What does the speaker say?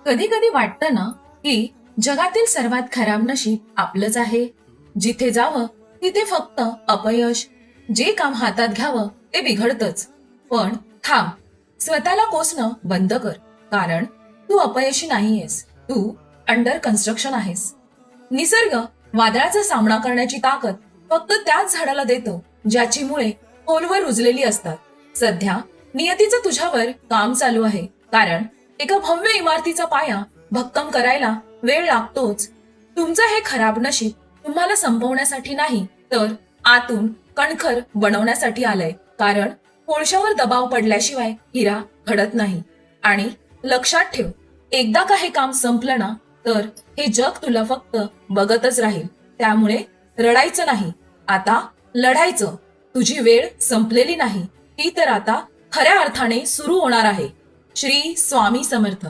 कधी कधी वाटतं ना की जगातील सर्वात खराब नशीब आपलंच आहे. जिथे जावं तिथे फक्त अपयश. जे काम हातात घ्यावं ते बिघडतच. पण थांब, स्वतःला कोसणं बंद कर. कारण तू अपयशी नाहीयेस, तू अंडर कन्स्ट्रक्शन आहेस. निसर्ग वादळाचा सामना करण्याची ताकद फक्त त्याच झाडाला देतो ज्याची मुळे खोलवर रुजलेली असतात. सध्या नियतीचं तुझ्यावर काम चालू आहे, कारण एका भव्य इमारतीचा पाया भक्कम करायला वेळ लागतोच. तुमचं हे खराब नशीब तुम्हाला संपवण्यासाठी नाही, तर आतून कणखर बनवण्यासाठी आलंय. कारण कोळशावर दबाव पडल्याशिवाय हिरा घडत नाही. आणि लक्षात ठेव, एकदा का हे काम संपलं ना, तर हे जग तुला फक्त बघतच राहील. त्यामुळे रडायचं नाही, आता लढायचं. तुझी वेळ संपलेली नाही, ती तर आता खऱ्या अर्थाने सुरू होणार आहे. श्री स्वामी समर्थ.